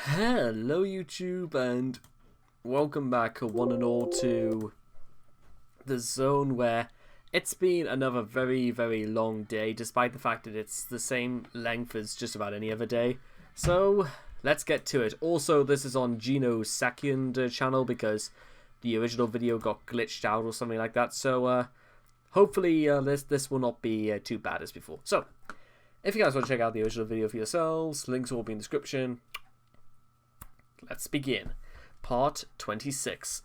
Hello YouTube and welcome back one and all to the zone where it's been another very long day despite the fact that it's the same length as just about any other day. So let's get to it. Also, this is on Gino's second channel because the original video got glitched out or something like that. So hopefully this will not be too bad as before. So if you guys want to check out the original video for yourselves, links will be in the description. Let's begin. Part 26.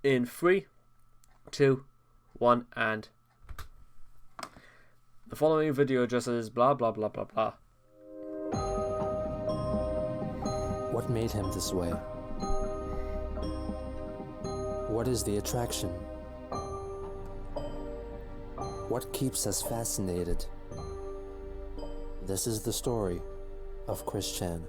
In 3, 2, 1, and... The following video addresses blah blah blah blah blah. What made him this way? What is the attraction? What keeps us fascinated? This is the story of Chris Chan.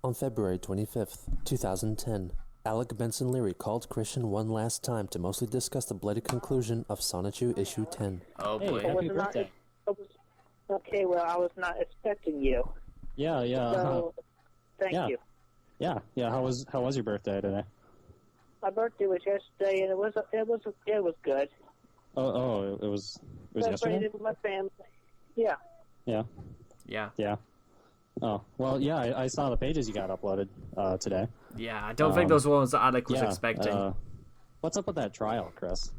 On February 25th, 2010, Alec Benson Leary called Christian one last time to mostly discuss the bloody conclusion of Sonichu Issue 10. Oh boy. Hey, happy birthday. Okay, well, I was not expecting you. Yeah. So, thank you. Yeah. How was your birthday today? My birthday was yesterday, and it was good. Oh, it was yesterday? Celebrated with my family. Yeah. Yeah. Oh, well, yeah, I saw the pages you got uploaded today. Yeah, I don't think those were ones that Alec was expecting. What's up with that trial, Chris?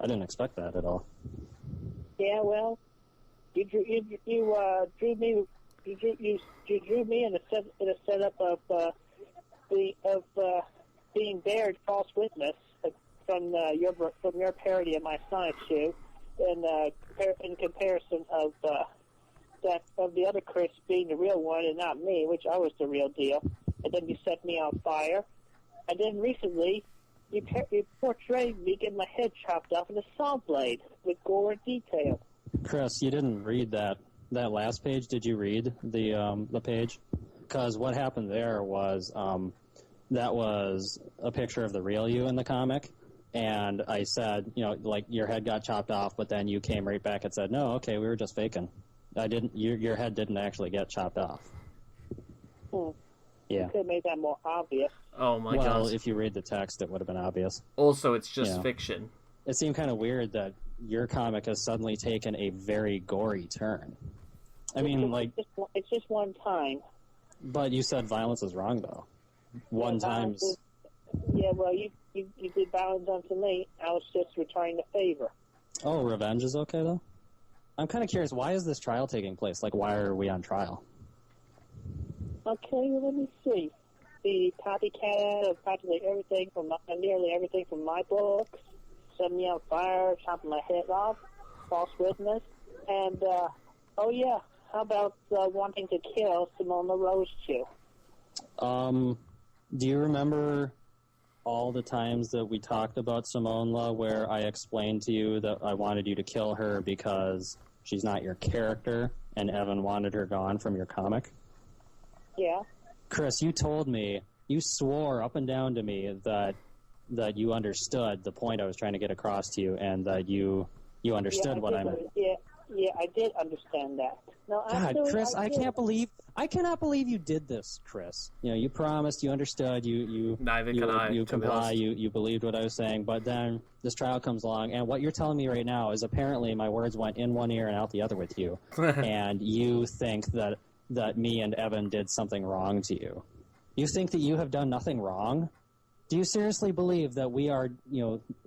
I didn't expect that at all. Yeah, well, you drew me. You drew me in a setup of being bared false witness from your parody of my Sonic shoe, in comparison of the other Chris being the real one and not me, which I was the real deal. And then you set me on fire. And then recently, you portrayed me getting my head chopped off with a saw blade with gore and detail. Chris, you didn't read that last page. Did you read the page? Because what happened there was that was a picture of the real you in the comic. And I said, like your head got chopped off, but then you came right back and said, no, okay, we were just faking. Your head didn't actually get chopped off. Yeah. You could have made that more obvious. Oh my god. Well, if you read the text, it would have been obvious. Also, it's just fiction. It seemed kind of weird that your comic has suddenly taken a very gory turn. I mean, it's just one time. But you said violence is wrong, though. One time. Yeah, well, you did violence unto me. I was just returning the favor. Oh, revenge is okay, though? I'm kind of curious, why is this trial taking place? Like, why are we on trial? Okay, well, let me see. The copycat of practically everything nearly everything from my books, set me on fire, chopping my head off, false witness, and, oh yeah, how about wanting to kill Simona Rosechew? Do you remember all the times that we talked about Simone where I explained to you that I wanted you to kill her because she's not your character and Evan wanted her gone from your comic? Yeah. Chris, you told me, you swore up and down to me that you understood the point I was trying to get across to you and that you understood what I meant. Yeah, I did understand that. No, God, Chris, I cannot believe you did this, Chris. You promised, you understood, you comply, you believed what I was saying, but then this trial comes along, and what you're telling me right now is apparently my words went in one ear and out the other with you, and you think that me and Evan did something wrong to you. You think that you have done nothing wrong? Do you seriously believe that we are,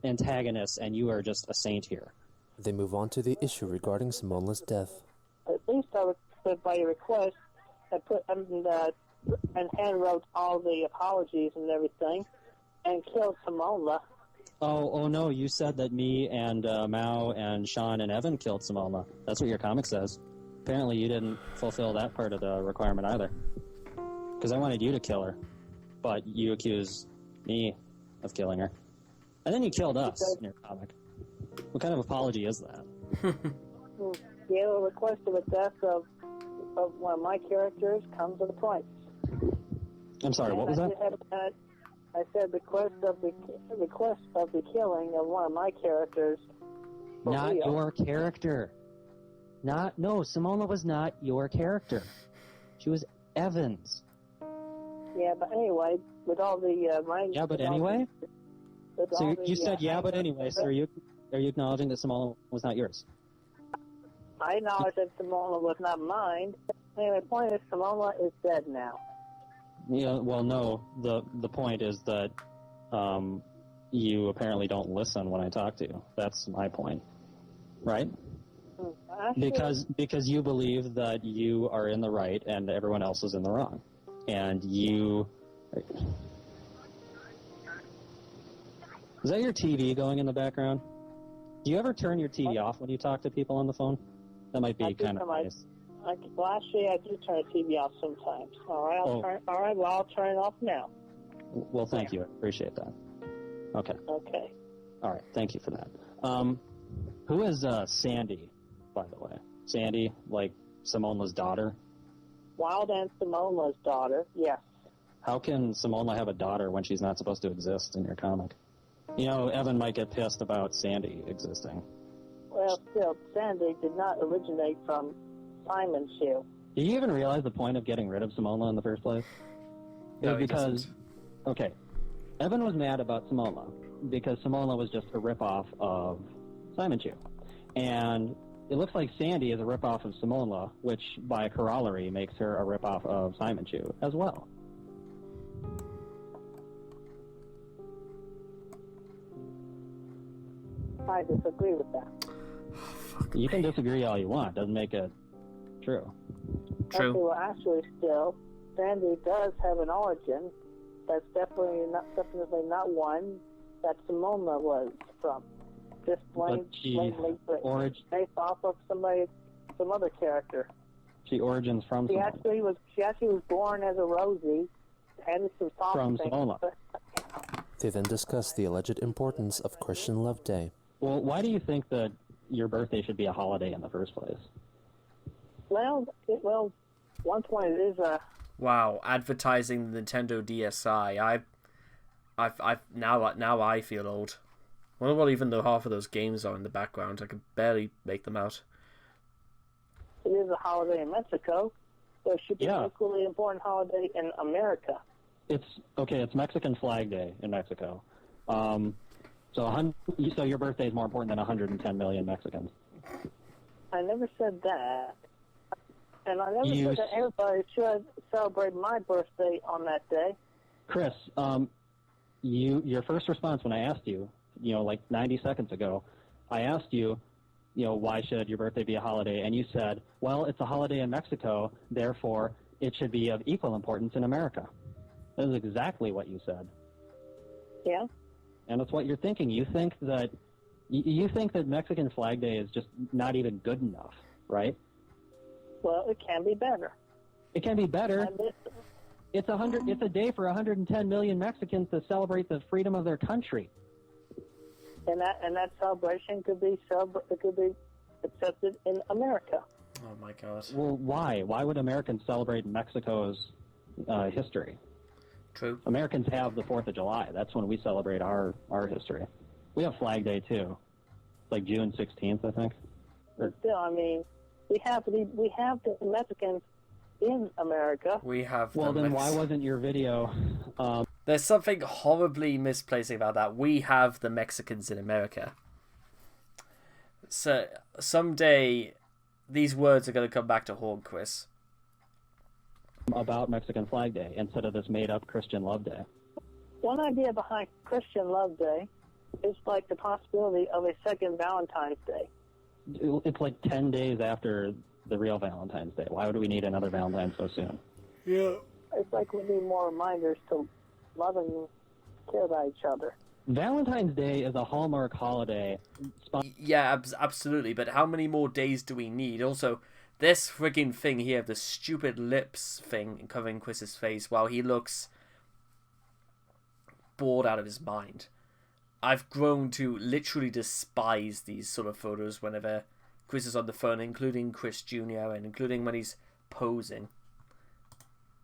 antagonists and you are just a saint here? They move on to the issue regarding Simone's death. At least I would, by your request, I put and hand wrote all the apologies and everything, and killed Simona. Oh no! You said that me and Mao and Sean and Evan killed Simona. That's what your comic says. Apparently, you didn't fulfill that part of the requirement either. Because I wanted you to kill her, but you accused me of killing her, and then you killed us in your comic. What kind of apology is that? The request of the death of one of my characters comes to the point. I'm sorry, what was that? I said the request of the killing of one of my characters. Not your character. No, Simona was not your character. She was Evan's. Yeah, but anyway, with all the Yeah, but anyway. So you said yeah, but anyway. So are you acknowledging that Simona was not yours? I acknowledge that Simona was not mine. Anyway, the point is Simona is dead now. Yeah, well, no. The point is that you apparently don't listen when I talk to you. That's my point, right? Because you believe that you are in the right and everyone else is in the wrong, and you. Is that your TV going in the background? Do you ever turn your TV off when you talk to people on the phone? That might be kind of nice. Well, actually, I do turn the TV off sometimes. All right, I'll turn it off now. Well, thank you. I appreciate that. Okay. Okay. All right. Thank you for that. Who is Sandy, by the way? Sandy, like Simona's daughter? Wild and Simona's daughter, yes. How can Simona have a daughter when she's not supposed to exist in your comic? You know, Evan might get pissed about Sandy existing. Well, still, Sandy did not originate from Simon Shoe. Do you even realize the point of getting rid of Simona in the first place? No, because, okay, Evan was mad about Simona because Simona was just a ripoff of Simon Shoe. And it looks like Sandy is a ripoff of Simona, which by corollary makes her a ripoff of Simon Shoe as well. I disagree with that. You can disagree all you want. Doesn't make it true. True. Okay, well, actually, still, Sandy does have an origin that's definitely not one that Simona was from. Just plainly based off of some other character. She origins from Simona. She actually was born as a Rosie, and some from Simona. They then discuss the alleged importance of Christian Love Day. Well, why do you think that your birthday should be a holiday in the first place? Well, one point it is a. Wow, advertising the Nintendo DSi. Now I feel old. I wonder what even though half of those games are in the background. I can barely make them out. It is a holiday in Mexico, so it should be an equally important holiday in America. It's Mexican Flag Day in Mexico. So your birthday is more important than 110 million Mexicans. I never said that. And I never said that everybody should celebrate my birthday on that day. Chris, your first response when I asked you, like 90 seconds ago, I asked you, why should your birthday be a holiday? And you said, well, it's a holiday in Mexico, therefore it should be of equal importance in America. That is exactly what you said. Yeah. And that's what you're thinking. You think that Mexican Flag Day is just not even good enough, right? Well, it can be better. It can be better. It's a day for 110 million Mexicans to celebrate the freedom of their country. And that celebration could be accepted in America. Oh my God. Well, why? Why would Americans celebrate Mexico's history? True. Americans have the 4th of July. That's when we celebrate our history. We have Flag Day too, like June 16th, I think. But still, I mean, we have the Mexicans in America. We have. Well, then why wasn't your video? There's something horribly misplacing about that. We have the Mexicans in America. So someday, these words are going to come back to haunt Chris. About Mexican Flag Day instead of this made-up Christian Love Day. One idea behind Christian Love Day is like the possibility of a second Valentine's Day. It's like 10 days after the real Valentine's Day. Why would we need another Valentine so soon? Yeah. It's like we need more reminders to love and care about each other. Valentine's Day is a Hallmark holiday. Yeah, absolutely. But how many more days do we need? Also, this frigging thing here, the stupid lips thing covering Chris's face while he looks bored out of his mind. I've grown to literally despise these sort of photos whenever Chris is on the phone, including Chris Jr. and including when he's posing.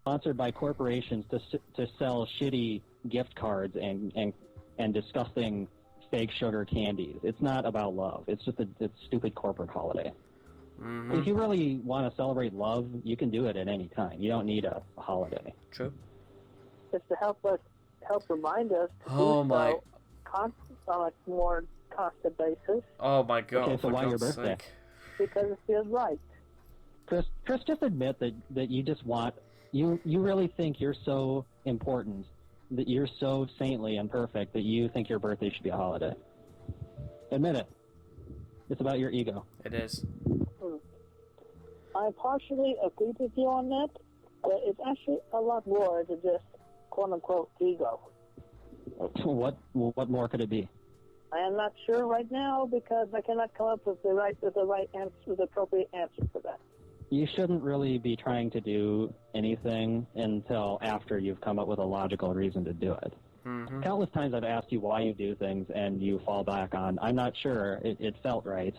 Sponsored by corporations to sell shitty gift cards and disgusting fake sugar candies. It's not about love. It's just a stupid corporate holiday. Mm-hmm. If you really want to celebrate love, you can do it at any time. You don't need a holiday. True. Just to help remind us to Oh do my! so on a more constant basis. Oh my God! Okay, so why your birthday? Sake. Because it feels right. Chris, just admit that you just want you really think you're so important, that you're so saintly and perfect that you think your birthday should be a holiday. Admit it. It's about your ego. It is. I partially agree with you on that, but it's actually a lot more than just quote-unquote ego. What more could it be? I am not sure right now because I cannot come up with the appropriate answer for that. You shouldn't really be trying to do anything until after you've come up with a logical reason to do it. Mm-hmm. Countless times I've asked you why you do things, and you fall back on, I'm not sure, it felt right.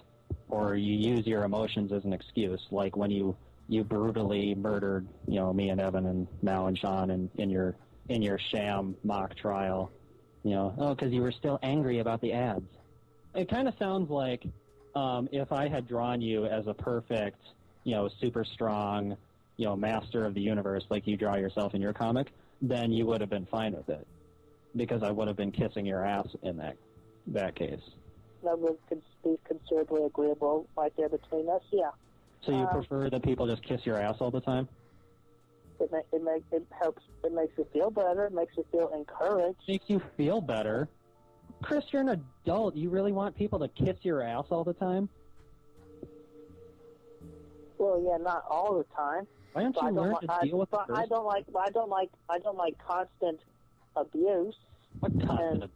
Or you use your emotions as an excuse, like when you brutally murdered, me and Evan and Mal and Sean in your sham mock trial. Because you were still angry about the ads. It kind of sounds like if I had drawn you as a perfect, super strong, master of the universe like you draw yourself in your comic, then you would have been fine with it. Because I would have been kissing your ass in that case. That would be considerably agreeable right there between us, yeah. So you prefer that people just kiss your ass all the time? It helps. It makes you feel better. It makes you feel encouraged. Makes you feel better? Chris, you're an adult. You really want people to kiss your ass all the time? Well, yeah, not all the time. Why don't you learn to deal with the I don't like constant abuse. What constant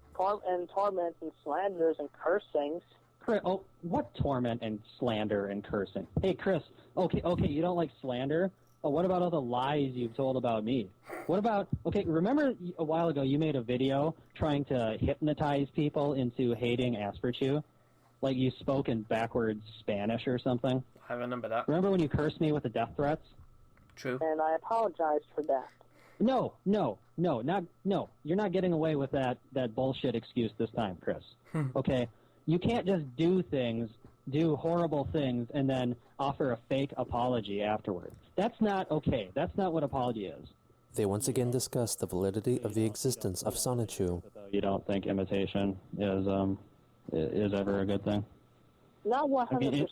and torment and slanders and cursings. Chris, what torment and slander and cursing? Hey, Chris. Okay, you don't like slander? Oh, what about all the lies you've told about me? What about, remember a while ago you made a video trying to hypnotize people into hating Asperchew? Like you spoke in backwards Spanish or something? I remember that. Remember when you cursed me with the death threats? True. And I apologized for that. No. You're not getting away with that bullshit excuse this time, Chris. Okay? You can't just do horrible things, and then offer a fake apology afterwards. That's not okay. That's not what apology is. They once again discuss the validity of the existence of Sonichu. You don't think imitation is ever a good thing? Not 100%.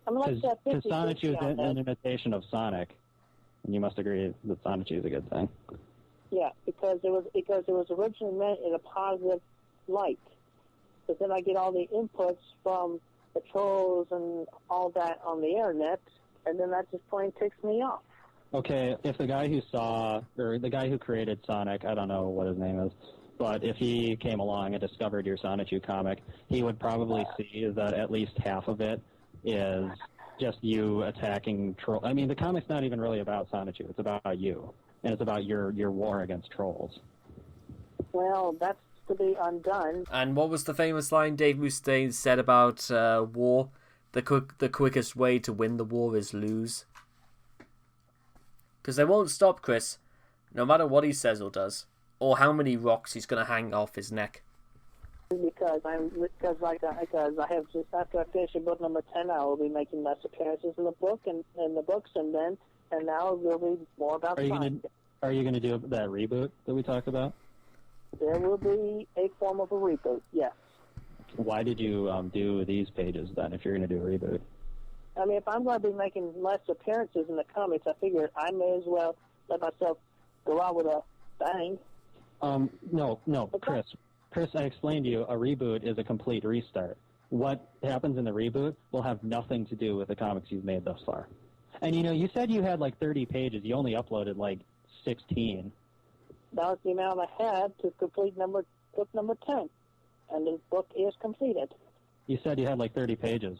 Because Sonichu is an imitation of Sonic, and you must agree that Sonichu is a good thing. Yeah, because it was originally meant in a positive light. But then I get all the inputs from the trolls and all that on the internet, and then that just plain ticks me off. Okay, if the guy who created Sonic, I don't know what his name is, but if he came along and discovered your Sonichu comic, he would probably see that at least half of it is just you attacking trolls. I mean, the comic's not even really about Sonichu. It's about you, and it's about your war against trolls. Well, that's to be undone. And what was the famous line Dave Mustaine said about war? The quickest way to win the war is lose. Because they won't stop Chris, no matter what he says or does, or how many rocks he's going to hang off his neck. Because I have just after I finish book number 10, I will be making less appearances in the book and now it will be more about. Are you gonna do that reboot that we talked about? There will be a form of a reboot, yes. Why did you do these pages then, if you're going to do a reboot? I mean, if I'm going to be making less appearances in the comics, I figured I may as well let myself go out with a bang. No, Chris. Chris, I explained to you, a reboot is a complete restart. What happens in the reboot will have nothing to do with the comics you've made thus far. And, you said you had like 30 pages. You only uploaded like 16. That was the amount I had to complete book number 10. And the book is completed. You said you had like 30 pages.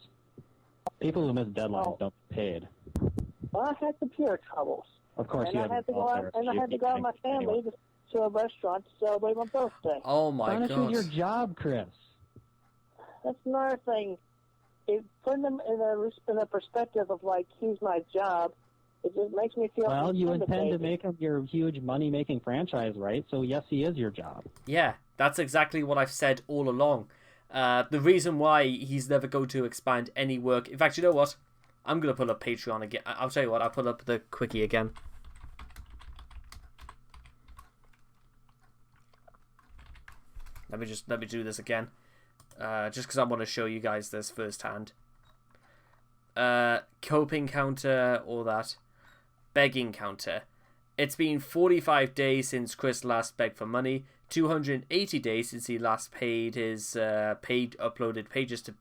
People who miss deadlines don't get paid. Well, I had computer troubles. Of course, I had to go out with my family to a restaurant to celebrate my birthday. Oh my God! gosh. Your job, Chris. That's another thing. putting him in a perspective of like he's my job, it just makes me feel. Well, you intend to make him your huge money-making franchise, right? So yes, he is your job. Yeah, that's exactly what I've said all along. The reason why he's never going to expand any work. In fact, you know what? I'm gonna put up Patreon again. I'll tell you what. I'll put up the quickie again. Let me do this again. Just because I want to show you guys this firsthand. Coping counter, all that. Begging counter. It's been 45 days since Chris last begged for money. 280 days since he last paid his paid uploaded pages to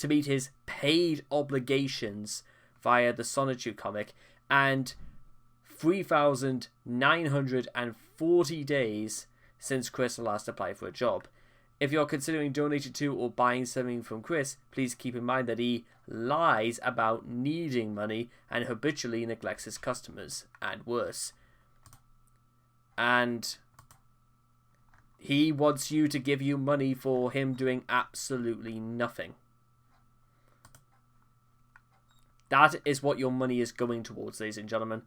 meet his paid obligations via the Sonichu comic, and 3,940 days since Chris last applied for a job. If you're considering donating to or buying something from Chris, please keep in mind that he lies about needing money and habitually neglects his customers, and worse. And he wants you to give you money for him doing absolutely nothing. That is what your money is going towards, ladies and gentlemen.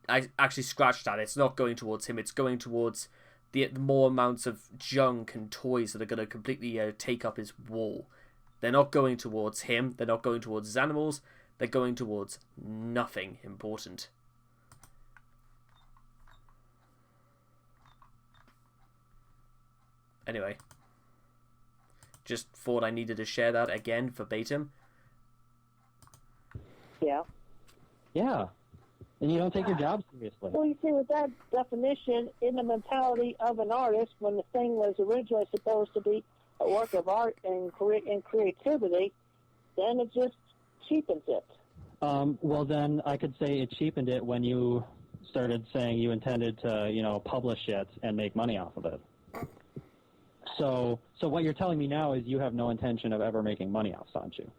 I actually scratched that. It's not going towards him. It's going towards the more amounts of junk and toys that are going to completely take up his wall. They're not going towards him. They're not going towards his animals. They're going towards nothing important. Anyway, just thought I needed to share that again verbatim. Yeah. Yeah. And you don't take your job seriously. Well, you see, with that definition, in the mentality of an artist, when the thing was originally supposed to be a work of art and creativity, then it just cheapens it. Well, then I could say it cheapened it when you started saying you intended to, publish it and make money off of it. So what you're telling me now is you have no intention of ever making money off Sonichu.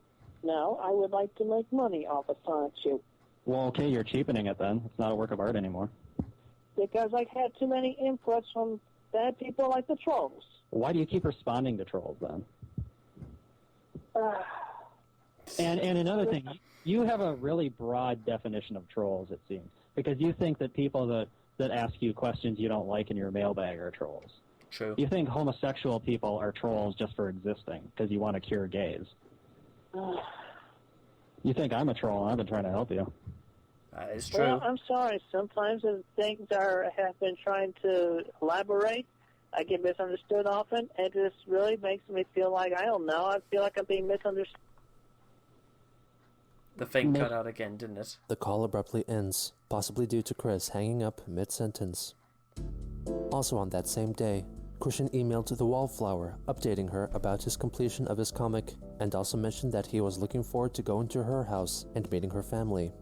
No, I would like to make money off of Sonichu. Well, okay, you're cheapening it then. It's not a work of art anymore. Because I've had too many inputs from bad people like the trolls. Why do you keep responding to trolls then? And another thing, you have a really broad definition of trolls, it seems, because you think that people that ask you questions you don't like in your mailbag are trolls. True. You think homosexual people are trolls just for existing because you want to cure gays. You think I'm a troll and I've been trying to help you. That is true. Well, I'm sorry. Sometimes as things have been trying to elaborate, I get misunderstood often, and it just really makes me feel like, I don't know, I feel like I'm being misunderstood. The thing cut out again, didn't it? The call abruptly ends, possibly due to Chris hanging up mid-sentence. Also on that same day, Christian emailed the Wallflower, updating her about his completion of his comic, and also mentioned that he was looking forward to going to her house and meeting her family.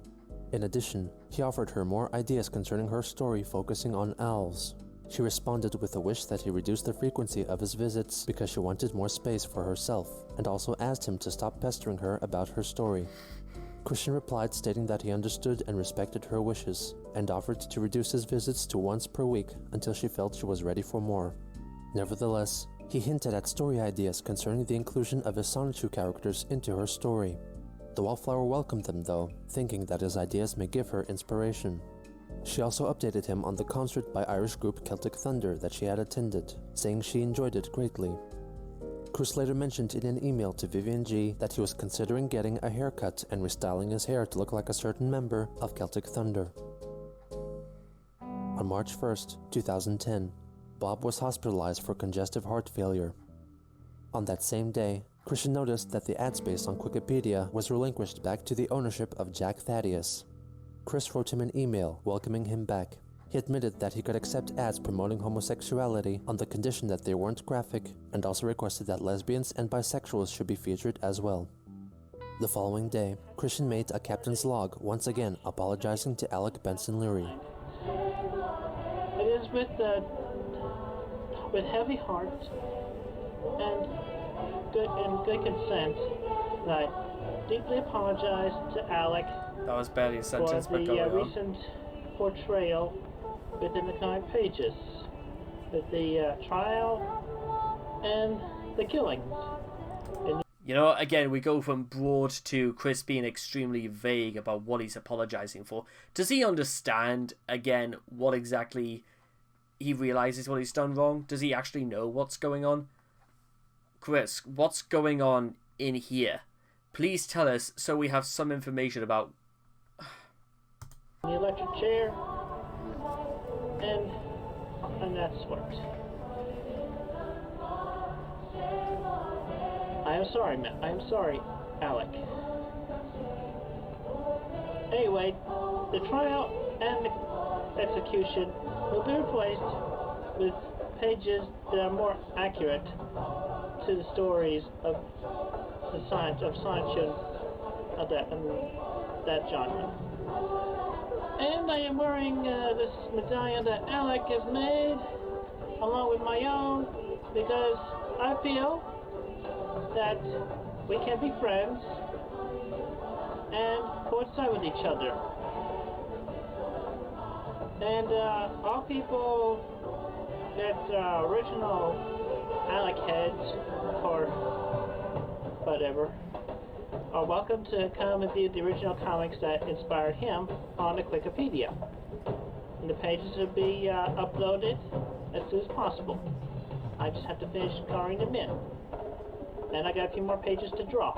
In addition, he offered her more ideas concerning her story focusing on owls. She responded with a wish that he reduce the frequency of his visits because she wanted more space for herself, and also asked him to stop pestering her about her story. Christian replied stating that he understood and respected her wishes, and offered to reduce his visits to once per week until she felt she was ready for more. Nevertheless, he hinted at story ideas concerning the inclusion of his Sonichu characters into her story. The Wallflower welcomed them though, thinking that his ideas may give her inspiration. She also updated him on the concert by Irish group Celtic Thunder that she had attended, saying she enjoyed it greatly. Chris later mentioned in an email to Vivian G that he was considering getting a haircut and restyling his hair to look like a certain member of Celtic Thunder. On March 1st, 2010, Bob was hospitalized for congestive heart failure. On that same day, Christian noticed that the ad space on Wikipedia was relinquished back to the ownership of Jack Thaddeus. Chris wrote him an email welcoming him back. He admitted that he could accept ads promoting homosexuality on the condition that they weren't graphic, and also requested that lesbians and bisexuals should be featured as well. The following day, Christian made a captain's log, once again apologizing to Alec Benson Leary. It is with heavy heart and good consent that I deeply apologize to Alec That was barely a sentence, for but the go on. recent portrayal within the comic pages, with the trial and the killings. You know, again, we go from broad to Chris being extremely vague about what he's apologizing for. Does he understand, again, what exactly he realizes what he's done wrong? Does he actually know what's going on? Chris, what's going on in here? Please tell us so we have some information about... The electric chair, and that's worked. I am sorry, Alec. Anyway, the trial and the execution will be replaced with pages that are more accurate to the stories of the science of that genre. And I am wearing this medallion that Alec has made, along with my own, because I feel that we can be friends and coincide with each other. And all people that original Alec heads, or whatever, are welcome to come and view the original comics that inspired him on the Wikipedia. And the pages will be uploaded as soon as possible. I just have to finish coloring them in. And I got a few more pages to draw.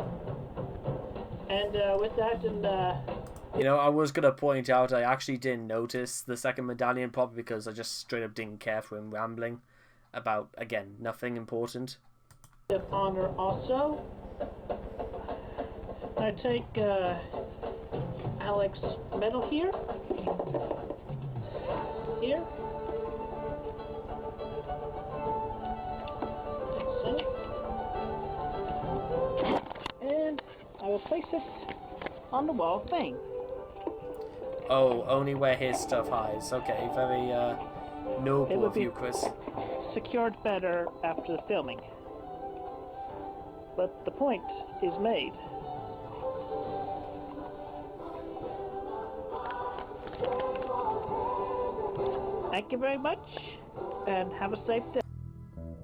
And with that, You know, I was going to point out I actually didn't notice the second medallion, probably because I just straight up didn't care for him rambling about, again, nothing important. of honor also. I take Alec's medal here. Here. So. And I will place it on the wall of fame. Oh, only where his stuff hides. Okay, very noble of you, Chris. Secured better after the filming. But the point is made. Thank you very much, and have a safe day.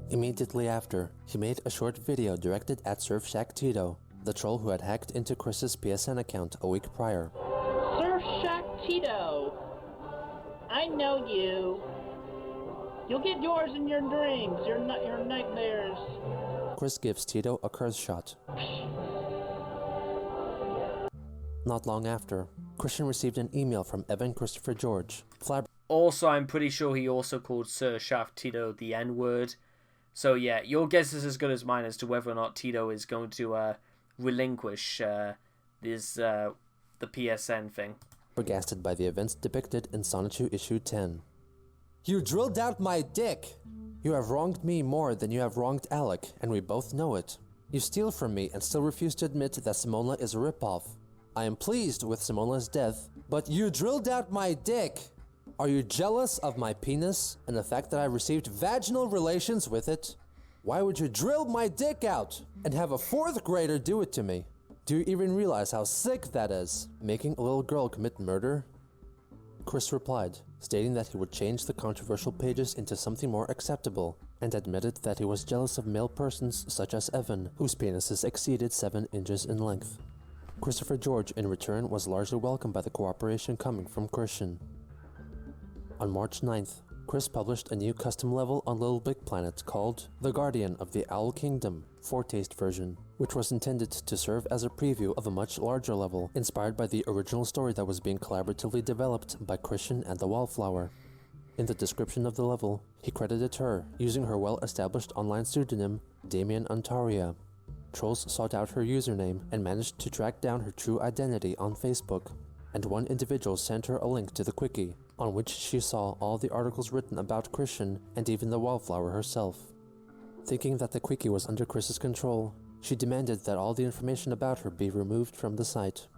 Immediately after, he made a short video directed at Surfshack Tito, the troll who had hacked into Chris's PSN account a week prior. Surfshack Tito, I know you. You'll get yours in your dreams, your nightmares. Chris gives Tito a curse shot. Not long after, Christian received an email from Evan Christopher George. Also, I'm pretty sure he also called Sir Shaft Tito the N-word. So yeah, your guess is as good as mine as to whether or not Tito is going to relinquish the PSN thing. Flabbergasted by the events depicted in Sonichu issue 10. You drilled out my dick! You have wronged me more than you have wronged Alec, and we both know it. You steal from me and still refuse to admit that Simona is a ripoff. I am pleased with Simona's death, but you drilled out my dick! Are you jealous of my penis and the fact that I received vaginal relations with it? Why would you drill my dick out and have a 4th grader do it to me? Do you even realize how sick that is? Making a little girl commit murder? Chris replied, stating that he would change the controversial pages into something more acceptable, and admitted that he was jealous of male persons such as Evan, whose penises exceeded 7 inches in length. Christopher George, in return, was largely welcomed by the cooperation coming from Christian. On March 9th, Chris published a new custom level on Little Big Planet called The Guardian of the Owl Kingdom, Foretaste version, which was intended to serve as a preview of a much larger level, inspired by the original story that was being collaboratively developed by Christian and the Wallflower. In the description of the level, he credited her, using her well-established online pseudonym, Damien Ontaria. Trolls sought out her username and managed to track down her true identity on Facebook, and one individual sent her a link to the Quickie, on which she saw all the articles written about Christian and even the Wallflower herself. Thinking that the Quickie was under Chris's control, she demanded that all the information about her be removed from the site.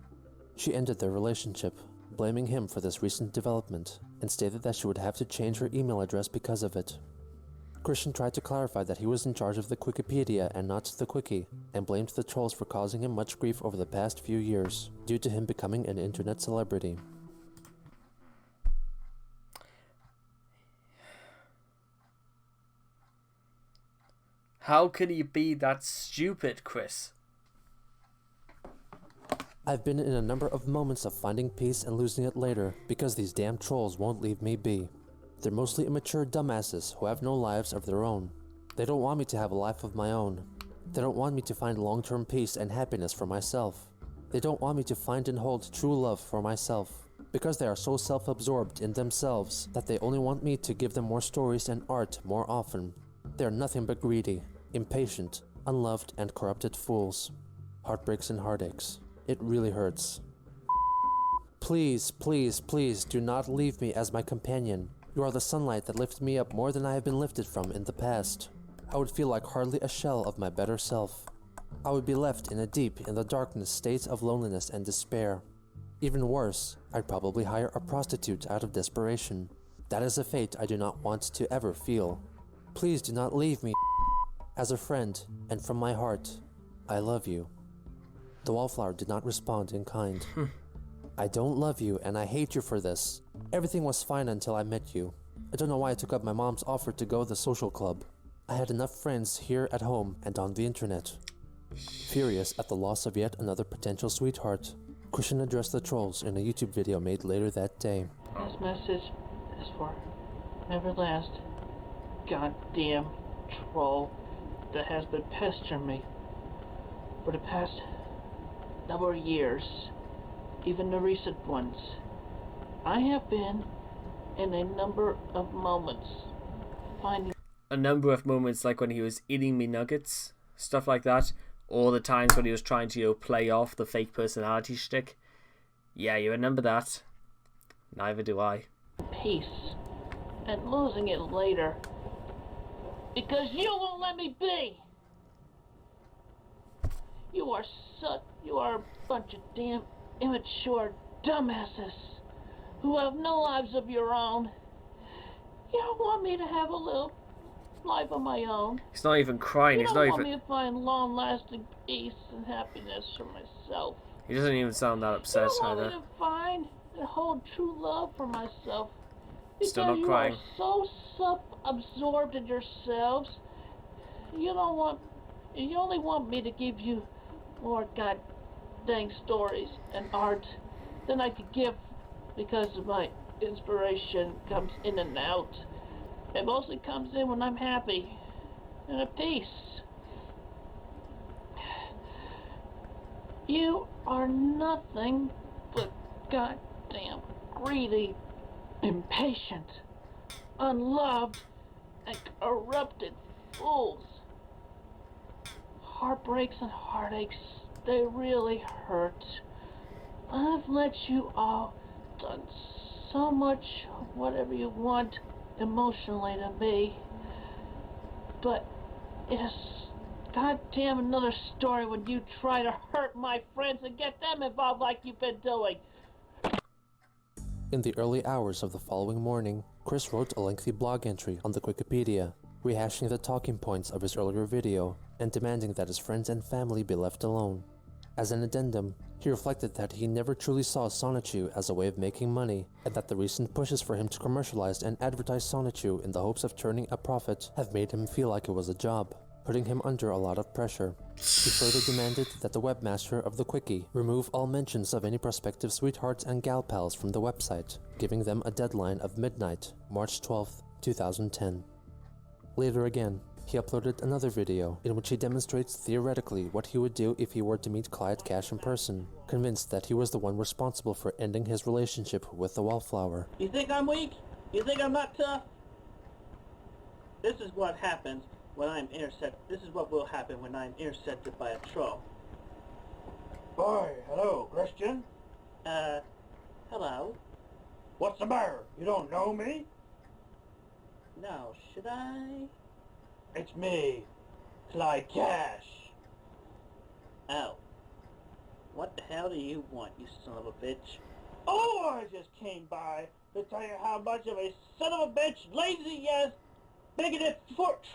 She ended their relationship, blaming him for this recent development, and stated that she would have to change her email address because of it. Christian tried to clarify that he was in charge of the Wikipedia and not the Quickie, and blamed the trolls for causing him much grief over the past few years, due to him becoming an internet celebrity. How could he be that stupid, Chris? I've been in a number of moments of finding peace and losing it later because these damn trolls won't leave me be. They're mostly immature dumbasses who have no lives of their own. They don't want me to have a life of my own. They don't want me to find long-term peace and happiness for myself. They don't want me to find and hold true love for myself, because they are so self-absorbed in themselves that they only want me to give them more stories and art more often. They are nothing but greedy, impatient, unloved, and corrupted fools. Heartbreaks and heartaches. It really hurts. Please, please, please do not leave me as my companion. You are the sunlight that lifted me up more than I have been lifted from in the past. I would feel like hardly a shell of my better self. I would be left in the darkness state of loneliness and despair. Even worse, I'd probably hire a prostitute out of desperation. That is a fate I do not want to ever feel. Please do not leave me. As a friend, and from my heart, I love you. The wallflower did not respond in kind. I don't love you, and I hate you for this. Everything was fine until I met you. I don't know why I took up my mom's offer to go to the social club. I had enough friends here at home and on the internet. Furious at the loss of yet another potential sweetheart, Christian addressed the trolls in a YouTube video made later that day. This message is for every last goddamn troll that has been pestering me for the past number of years, even the recent ones. I have been in a number of moments finding a number of moments, like when he was eating me nuggets, stuff like that, or the times when he was trying to play off the fake personality shtick. Yeah, you remember that. Neither do I. peace and losing it later because you won't let me be. You are a bunch of damn immature dumbasses who have no lives of your own. You don't want me to have a little life of my own. He's not even crying. You don't want me to find long-lasting peace and happiness for myself. He doesn't even sound that upset You don't want either. me to find and hold true love for myself. Because Still not crying. You are so self-absorbed in yourselves. You only want me to give you more god-dang stories and art than I could give because of my inspiration comes in and out. It mostly comes in when I'm happy and at peace. You are nothing but goddamn greedy, impatient, unloved, and corrupted fools. Heartbreaks and heartaches, they really hurt. I've let you all done so much of whatever you want emotionally to me, but it's goddamn another story when you try to hurt my friends and get them involved like you've been doing. In the early hours of the following morning, Chris wrote a lengthy blog entry on the Wikipedia, rehashing the talking points of his earlier video and demanding that his friends and family be left alone. As an addendum, he reflected that he never truly saw Sonichu as a way of making money, and that the recent pushes for him to commercialize and advertise Sonichu in the hopes of turning a profit have made him feel like it was a job, putting him under a lot of pressure. He further demanded that the webmaster of the Quickie remove all mentions of any prospective sweethearts and gal pals from the website, giving them a deadline of midnight, March 12th, 2010. Later again, he uploaded another video in which he demonstrates theoretically what he would do if he were to meet Clyde Cash in person, convinced that he was the one responsible for ending his relationship with the Wallflower. You think I'm weak? You think I'm not tough? This is what happens when I'm intercepted. This is what will happen when I'm intercepted by a troll. Boy, hello, Christian. Hello? What's the matter? You don't know me? No, should I? It's me, Clyde Cash. Oh. What the hell do you want, you son of a bitch? Oh, I just came by to tell you how much of a son of a bitch, lazy-ass, bigoted,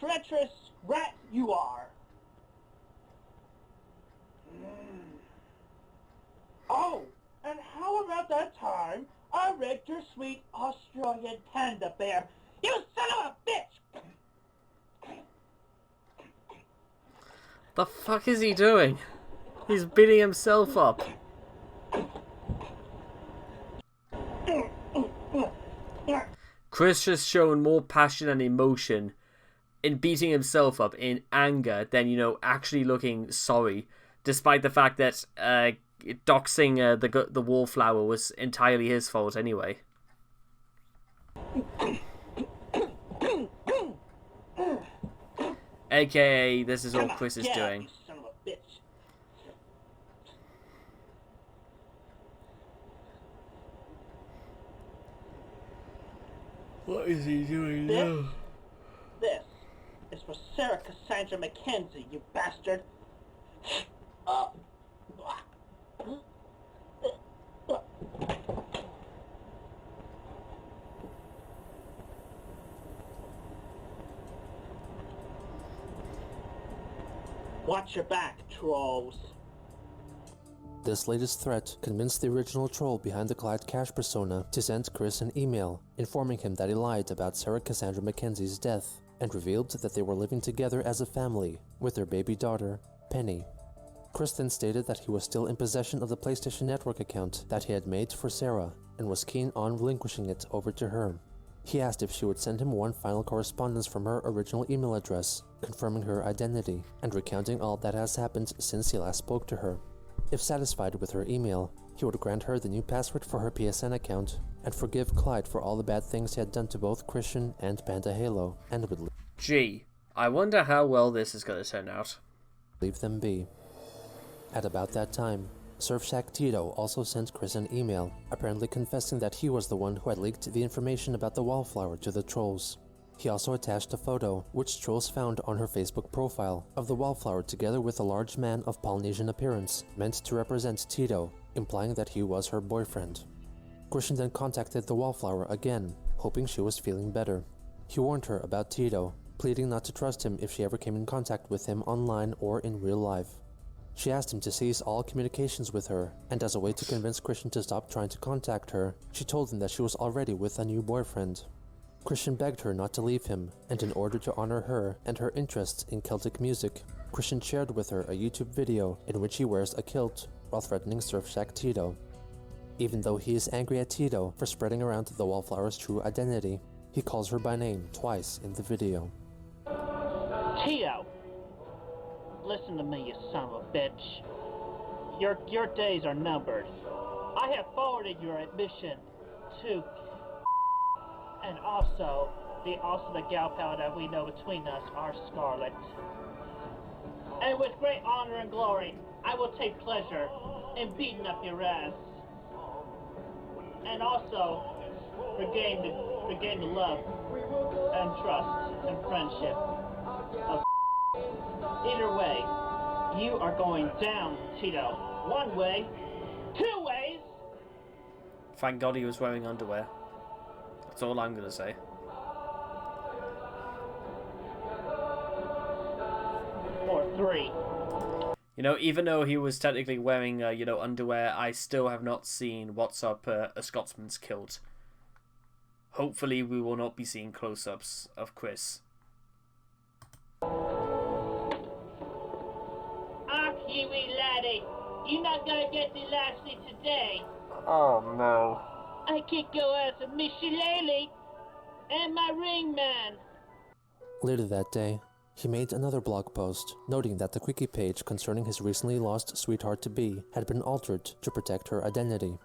treacherous rat you are. Oh, and how about that time I raped your sweet Australian panda bear? You son of a bitch! The fuck is he doing? He's beating himself up. Chris has shown more passion and emotion in beating himself up in anger than, actually looking sorry, despite the fact that doxing the wallflower was entirely his fault anyway. AKA, this is all Chris is doing. Son of a bitch. What is he doing now? This is for Sarah Cassandra Mackenzie, you bastard. Watch your back, trolls. This latest threat convinced the original troll behind the Clyde Cash persona to send Chris an email, informing him that he lied about Sarah Cassandra Mackenzie's death, and revealed that they were living together as a family, with their baby daughter, Penny. Chris then stated that he was still in possession of the PlayStation Network account that he had made for Sarah, and was keen on relinquishing it over to her. He asked if she would send him one final correspondence from her original email address, confirming her identity, and recounting all that has happened since he last spoke to her. If satisfied with her email, he would grant her the new password for her PSN account, and forgive Clyde for all the bad things he had done to both Christian and Panda Halo, and would Gee, I wonder how well this is going to turn out. leave them be. At about that time, Surfshack Tito also sent Chris an email, apparently confessing that he was the one who had leaked the information about the wallflower to the trolls. He also attached a photo, which trolls found on her Facebook profile, of the wallflower together with a large man of Polynesian appearance, meant to represent Tito, implying that he was her boyfriend. Christian then contacted the wallflower again, hoping she was feeling better. He warned her about Tito, pleading not to trust him if she ever came in contact with him online or in real life. She asked him to cease all communications with her, and as a way to convince Christian to stop trying to contact her, she told him that she was already with a new boyfriend. Christian begged her not to leave him, and in order to honor her and her interests in Celtic music, Christian shared with her a YouTube video in which he wears a kilt while threatening Surfshack Tito. Even though he is angry at Tito for spreading around the wallflower's true identity, he calls her by name twice in the video. Tito! Listen to me, you son of a bitch. Your days are numbered. I have forwarded your admission to... and also the gal pal that we know between us are Scarlet. And with great honor and glory, I will take pleasure in beating up your ass. And also regain the love and trust and friendship of... Either way, you are going down, Tito. One way, two ways. Thank God he was wearing underwear. That's all I'm gonna say. Or three. Even though he was technically wearing, underwear, I still have not seen What's Up a Scotsman's Kilt. Hopefully we will not be seeing close-ups of Chris. You wee laddie, you're not gonna get the lassie today. Oh no. I can't go out with Miss Shillelagh and my ring man. Later that day, he made another blog post, noting that the Quickie page concerning his recently lost sweetheart-to-be had been altered to protect her identity.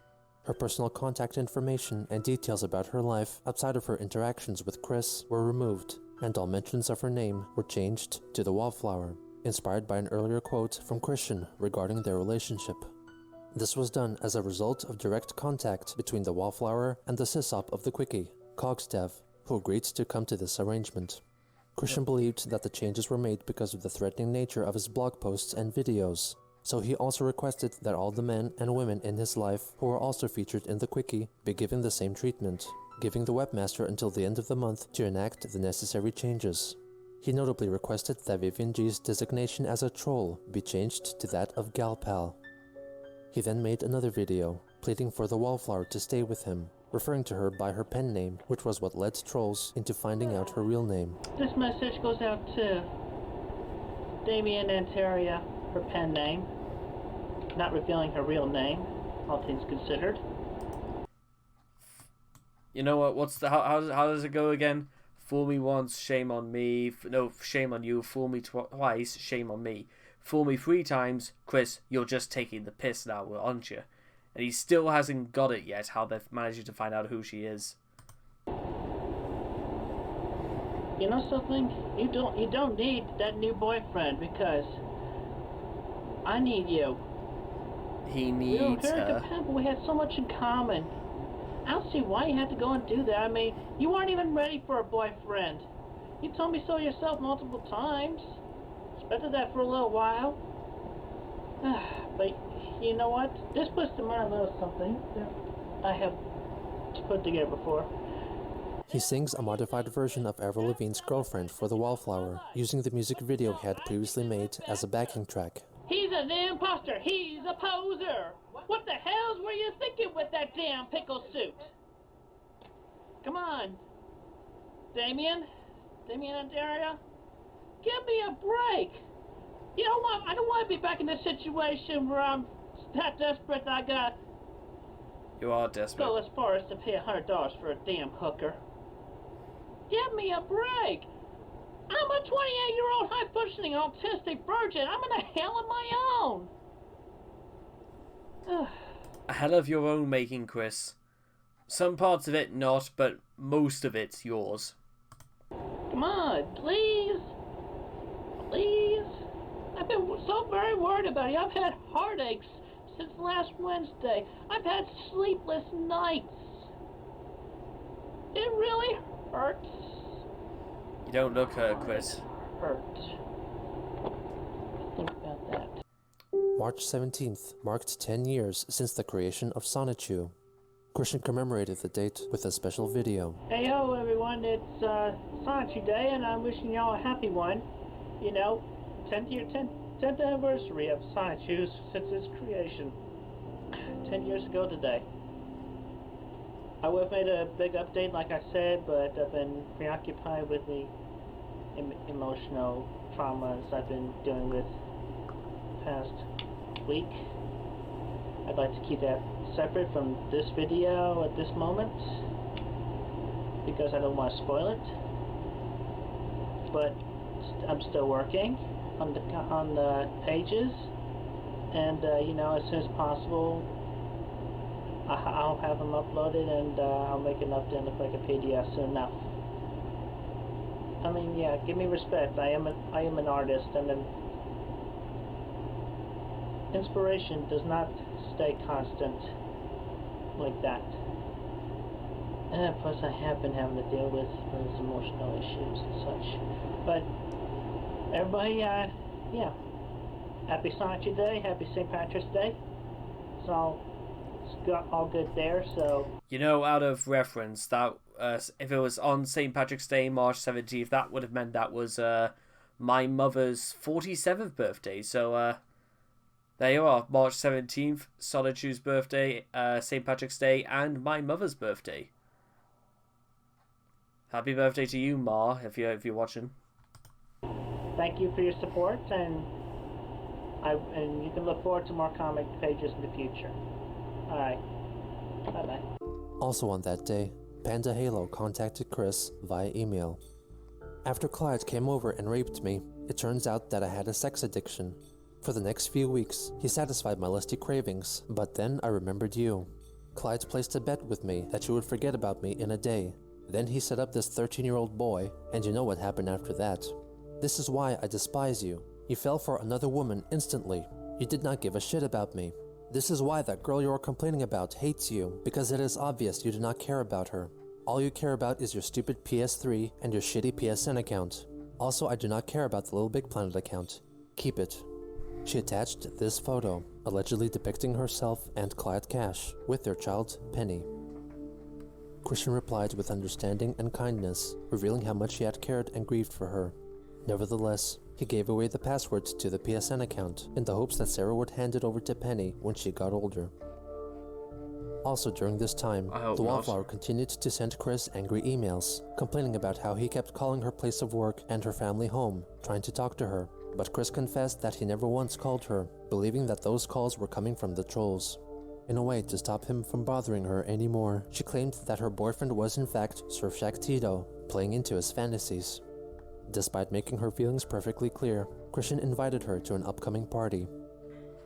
Her personal contact information and details about her life outside of her interactions with Chris were removed, and all mentions of her name were changed to the Wallflower, inspired by an earlier quote from Christian regarding their relationship. This was done as a result of direct contact between the Wallflower and the sysop of the Quickie, Cogsdev, who agreed to come to this arrangement. Christian believed that the changes were made because of the threatening nature of his blog posts and videos, so he also requested that all the men and women in his life who were also featured in the Quickie be given the same treatment, giving the webmaster until the end of the month to enact the necessary changes. He notably requested that Vivian G's designation as a troll be changed to that of Galpal. He then made another video, pleading for the Wallflower to stay with him, referring to her by her pen name, which was what led trolls into finding out her real name. This message goes out to Damien Antaria, her pen name, not revealing her real name, all things considered. You know what? How does it go again? Fool me once, shame on me. No, shame on you. Fool me twice, shame on me. Fool me 3 times, Chris, you're just taking the piss now, aren't you? And he still hasn't got it yet, how they've managed to find out who she is. You know something? You don't need that new boyfriend, because I need you. He needs we were very compatible. We had so much in common. I don't see why you had to go and do that. I mean, you weren't even ready for a boyfriend. You told me so yourself multiple times. Expected that for a little while. But you know what? This puts to mind a little something that I have put together before. He sings a modified version of Avril Lavigne's Girlfriend for the Wallflower, using the music video he had previously made as a backing track. He's an imposter. He's a poser. What the hells were you thinking with that damn pickle suit? Come on. Damien and Daria? Give me a break. You know what? I don't want to be back in this situation where I'm that desperate that I gotta... You are desperate. Go as far as to pay $100 for a damn hooker. Give me a break. I'm a 28-year-old high-functioning autistic virgin. I'm in a hell of my own. A hell of your own making, Chris. Some parts of it not, but most of it's yours. Come on, please. Please. I've been so very worried about you. I've had heartaches since last Wednesday. I've had sleepless nights. It really hurts. You don't look hurt, Chris. Hurt. Think about that. March 17th marked 10 years since the creation of Sonichu. Christian commemorated the date with a special video. Hey ho everyone, it's Sonichu Day and I'm wishing y'all a happy one. You know, 10th anniversary of Sonichu since its creation. 10 years ago today. I would have made a big update like I said, but I've been preoccupied with the emotional traumas I've been dealing with the past week. I'd like to keep that separate from this video at this moment because I don't want to spoil it. But I'm still working on the pages, and you know, as soon as possible I'll have them uploaded, and I'll make enough to look like a PDF soon enough. I mean, yeah, give me respect. I am an artist, and then inspiration does not stay constant like that. And plus, I have been having to deal with those emotional issues and such. But everybody, yeah, happy Sonichu Day, happy St. Patrick's Day. It's all good there. So you know, out of reference, that if it was on St. Patrick's Day, March 17th, that would have meant that was my mother's 47th birthday. So there you are, March 17th, Sonichu's birthday, St. Patrick's Day, and my mother's birthday. Happy birthday to you, Ma, if you're watching. Thank you for your support, and you can look forward to more comic pages in the future. Alright. Bye-bye. Also on that day, Panda Halo contacted Chris via email. After Clyde came over and raped me, it turns out that I had a sex addiction. For the next few weeks, he satisfied my lusty cravings, but then I remembered you. Clyde placed a bet with me that you would forget about me in a day. Then he set up this 13-year-old boy, and you know what happened after that. This is why I despise you. You fell for another woman instantly. You did not give a shit about me. This is why that girl you are complaining about hates you, because it is obvious you do not care about her. All you care about is your stupid PS3 and your shitty PSN account. Also, I do not care about the Little Big Planet account. Keep it. She attached this photo, allegedly depicting herself and Clyde Cash with their child, Penny. Christian replied with understanding and kindness, revealing how much he had cared and grieved for her. Nevertheless, he gave away the password to the PSN account in the hopes that Sarah would hand it over to Penny when she got older. Also during this time, the Wallflower continued to send Chris angry emails, complaining about how he kept calling her place of work and her family home, trying to talk to her, but Chris confessed that he never once called her, believing that those calls were coming from the trolls. In a way to stop him from bothering her anymore, she claimed that her boyfriend was in fact Surfshack Tito, playing into his fantasies. Despite making her feelings perfectly clear, Christian invited her to an upcoming party.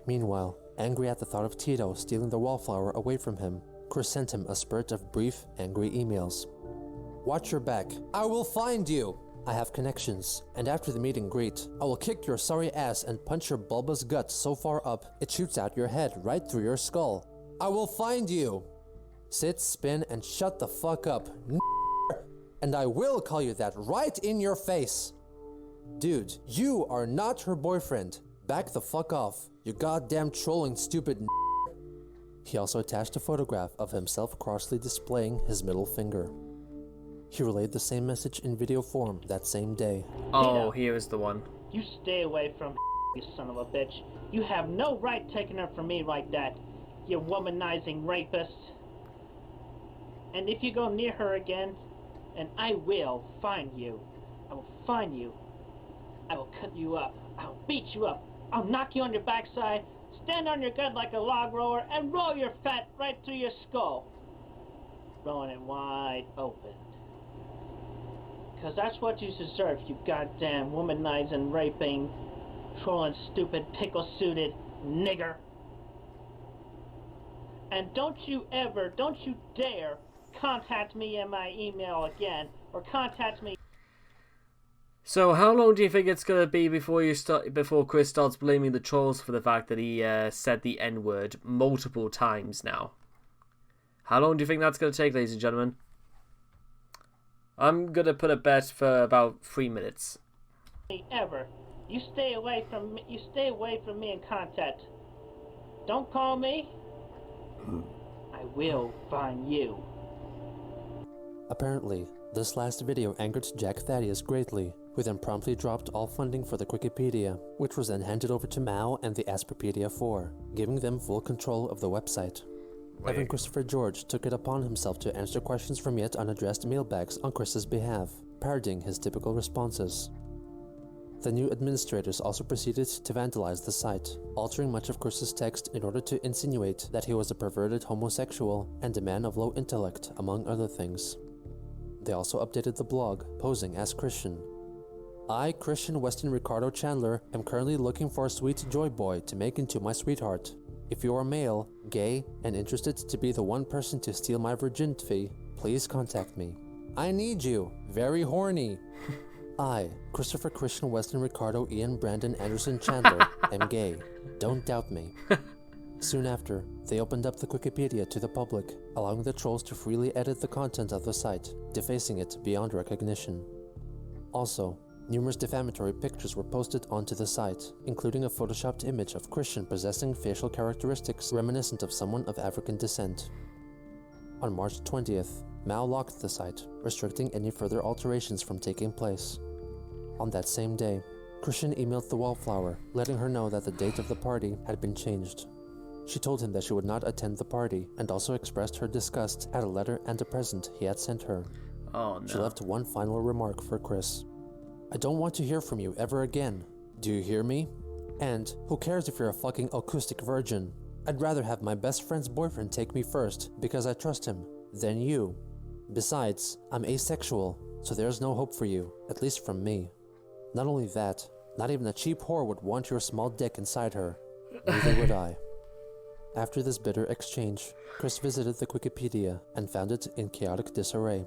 Meanwhile, angry at the thought of Tito stealing the wallflower away from him, Chris sent him a spurt of brief, angry emails. "Watch your back. I will find you. I have connections, and after the meet and greet, I will kick your sorry ass and punch your bulbous gut so far up it shoots out your head right through your skull. I will find you. Sit, spin, and shut the fuck up, and I will call you that right in your face. Dude, you are not her boyfriend. Back the fuck off, you goddamn trolling stupid." He also attached a photograph of himself crossly displaying his middle finger. He relayed the same message in video form that same day. Oh, here is the one. You stay away from you son of a bitch. You have no right taking her from me like that, you womanizing rapist. And if you go near her again, and I will find you. I will find you. I will cut you up. I'll beat you up. I'll knock you on your backside, stand on your gut like a log roller, and roll your fat right through your skull. Rolling it wide open. Because that's what you deserve, you goddamn womanizing, raping, trolling, stupid, pickle-suited nigger. And don't you dare contact me in my email again, or contact me. So how long do you think it's gonna be before Chris starts blaming the trolls for the fact that he said the N-word multiple times now? How long do you think that's gonna take, ladies and gentlemen? I'm gonna put a bet for about 3 minutes. Ever. You stay away from me. You stay away from me in contact. Don't call me. I will find you. Apparently, this last video angered Jack Thaddeus greatly, who then promptly dropped all funding for the Wikipedia, which was then handed over to Mao and the Asperpedia 4, giving them full control of the website. Evan Christopher George took it upon himself to answer questions from yet unaddressed mailbags on Chris's behalf, parodying his typical responses. The new administrators also proceeded to vandalize the site, altering much of Chris's text in order to insinuate that he was a perverted homosexual and a man of low intellect, among other things. They also updated the blog, posing as Christian. "I, Christian Weston Ricardo Chandler, am currently looking for a sweet joy boy to make into my sweetheart. If you are male, gay, and interested to be the one person to steal my virginity, please contact me. I need you. Very horny. I, Christopher Christian Weston Ricardo Ian Brandon Anderson Chandler, am gay. Don't doubt me." Soon after, they opened up the Wikipedia to the public, allowing the trolls to freely edit the content of the site, defacing it beyond recognition. Also, numerous defamatory pictures were posted onto the site, including a photoshopped image of Christian possessing facial characteristics reminiscent of someone of African descent. On March 20th, Mao locked the site, restricting any further alterations from taking place. On that same day, Christian emailed the Wallflower, letting her know that the date of the party had been changed. She told him that she would not attend the party, and also expressed her disgust at a letter and a present he had sent her. Oh no. She left one final remark for Chris. "I don't want to hear from you ever again. Do you hear me? And who cares if you're a fucking acoustic virgin? I'd rather have my best friend's boyfriend take me first, because I trust him, than you. Besides, I'm asexual, so there's no hope for you, at least from me. Not only that, not even a cheap whore would want your small dick inside her. Neither would I." After this bitter exchange, Chris visited the Wikipedia and found it in chaotic disarray.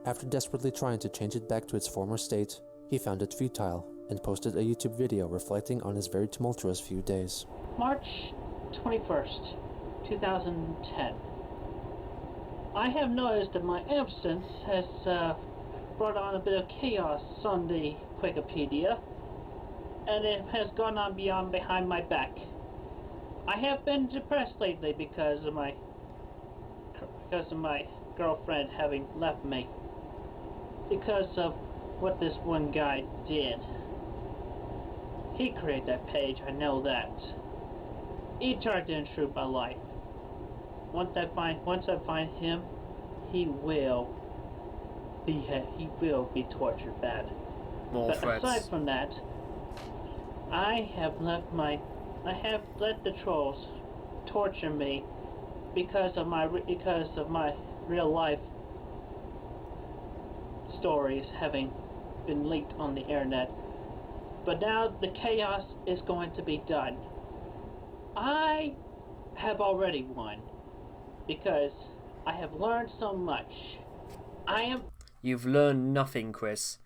After desperately trying to change it back to its former state, he found it futile and posted a YouTube video reflecting on his very tumultuous few days. March 21st, 2010. I have noticed that my absence has brought on a bit of chaos on the Wikipedia, and it has gone on behind my back. I have been depressed lately because of my girlfriend having left me. Because of what this one guy did. He created that page, I know that. He tried to intrude my life. Once I find him, he will be tortured bad. More But threats. aside from that, I have let the trolls torture me because of my real life stories having been leaked on the internet. But now the chaos is going to be done. I have already won because I have learned so much. You've learned nothing, Chris.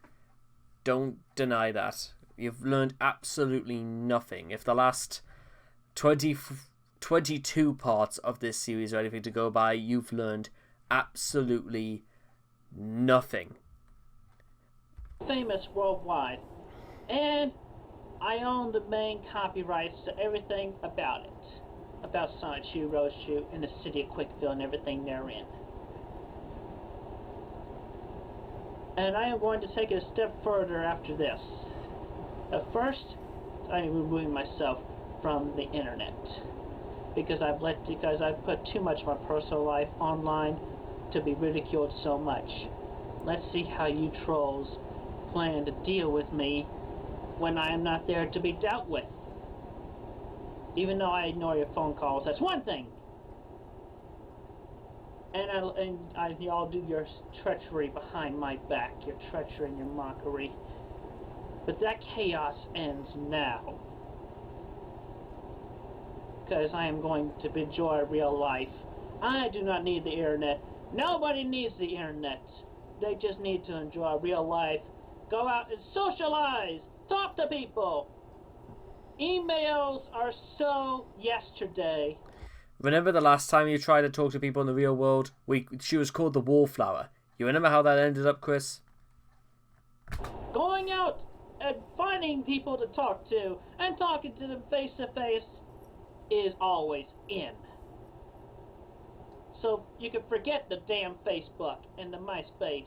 Don't deny that. You've learned absolutely nothing. If the last 22 parts of this series are anything to go by, you've learned absolutely nothing. Famous worldwide, and I own the main copyrights to everything about it, about Sonic Shoe, Rose Shoe, and the city of Quickville and everything therein. And I am going to take it a step further after this. At first, I am removing myself from the internet because I've put too much of my personal life online to be ridiculed so much. Let's see how you trolls plan to deal with me when I am not there to be dealt with. Even though I ignore your phone calls, that's one thing. And y'all do your treachery behind my back, your treachery and your mockery. But that chaos ends now. Because I am going to enjoy real life. I do not need the internet. Nobody needs the internet. They just need to enjoy real life. Go out and socialize. Talk to people. Emails are so yesterday. Remember the last time you tried to talk to people in the real world? She was called the Wallflower. You remember how that ended up, Chris? Going out and finding people to talk to and talking to them face to face is always in. So you can forget the damn Facebook and the MySpace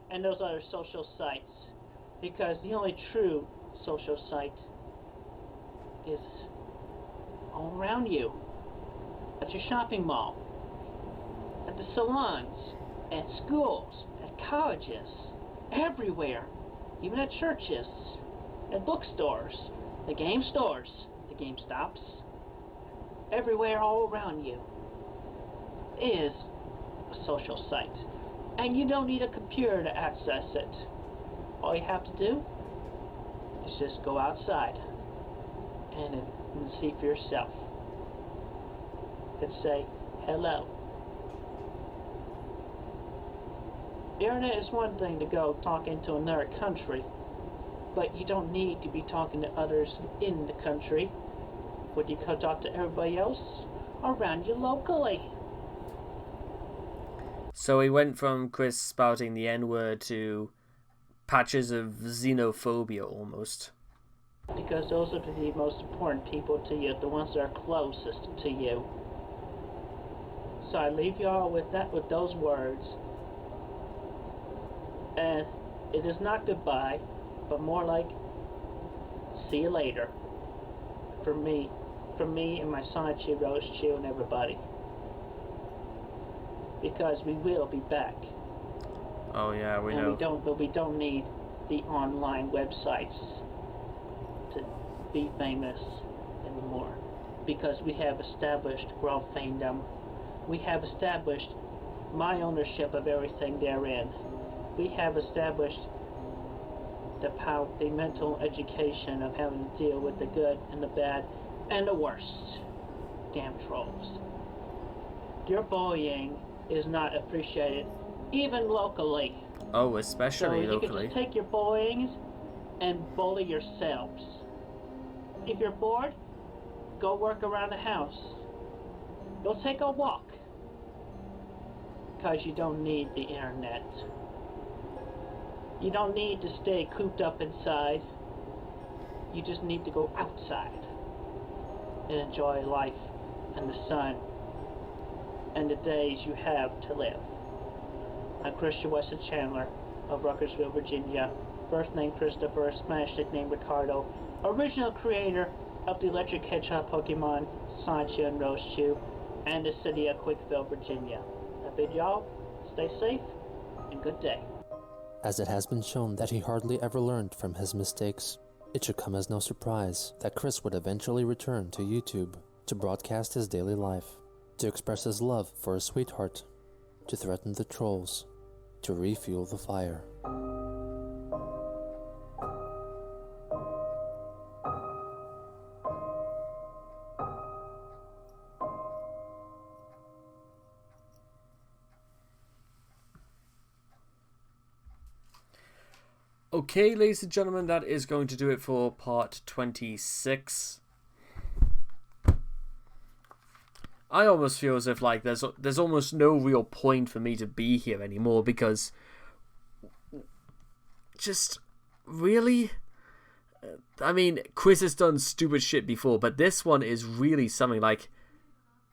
and those other social sites, because the only true social site is all around you. At your shopping mall, at the salons, at schools, at colleges, everywhere, even at churches, at bookstores, the game stores, the GameStops, everywhere all around you is a social site. And you don't need a computer to access it. All you have to do is just go outside and see for yourself. And say hello. The internet is one thing to go talk into another country, but you don't need to be talking to others in the country. Would you go talk to everybody else around you locally? So we went from Chris spouting the N-word to patches of xenophobia almost. Because those are the most important people to you, the ones that are closest to you. So I leave you all with those words. And it is not goodbye, but more like see you later. For me and my Sonic Shoe, Rose Shoe, and everybody. Because we will be back. Oh yeah, we know. We don't need the online websites to be famous anymore. Because we have established world fandom. We have established my ownership of everything therein. We have established the mental education of having to deal with the good and the bad and the worst. Damn trolls. Your bullying is not appreciated, even locally. Oh, especially locally. So you can just take your bullying and bully yourselves. If you're bored, go work around the house. Go take a walk. Because you don't need the internet. You don't need to stay cooped up inside. You just need to go outside and enjoy life and the sun and the days you have to live. I'm Christian Weston Chandler of Ruckersville, Virginia. First name Christopher, Spanish nickname Ricardo. Original creator of the Electric Hedgehog Pokemon, Sancho and Rose Shoe, and the city of Quickville, Virginia. I bid y'all stay safe and good day. As it has been shown that he hardly ever learned from his mistakes, it should come as no surprise that Chris would eventually return to YouTube to broadcast his daily life. to express his love for his sweetheart, to threaten the trolls, to refuel the fire. Okay, ladies and gentlemen, that is going to do it for part 26. I almost feel as if like there's almost no real point for me to be here anymore, because just really, I mean, Chris has done stupid shit before, but this one is really something. Like,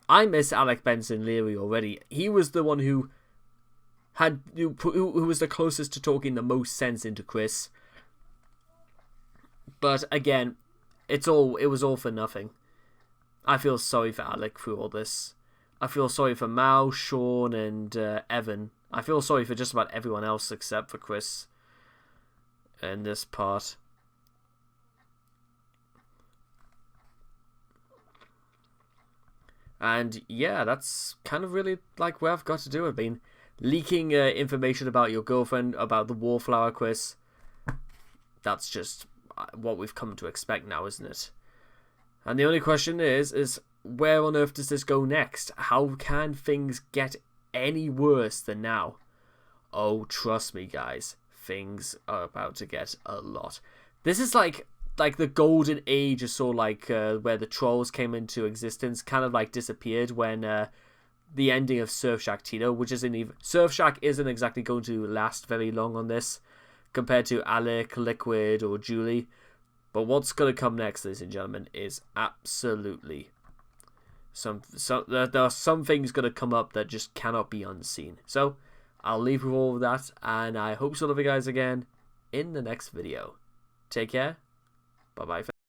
I miss Alec Benson Leary already. He was the one who was the closest to talking the most sense into Chris. But again, it was all for nothing. I feel sorry for Alec through all this. I feel sorry for Mao, Sean, and Evan. I feel sorry for just about everyone else except for Chris in this part. And yeah, that's kind of really like where I've got to do. I've been leaking information about your girlfriend, about the Wallflower, Chris. That's just what we've come to expect now, isn't it? And the only question is where on earth does this go next? How can things get any worse than now? Oh, trust me, guys. Things are about to get a lot. This is like the golden age, or so, like where the trolls came into existence, kind of like disappeared when the ending of Surfshark Tito, which isn't even... Surfshark isn't exactly going to last very long on this, compared to Alec, Liquid, or Julie. But what's going to come next, ladies and gentlemen, is absolutely... there are some things going to come up that just cannot be unseen. So, I'll leave with all of that, and I hope to love you guys again in the next video. Take care. Bye-bye.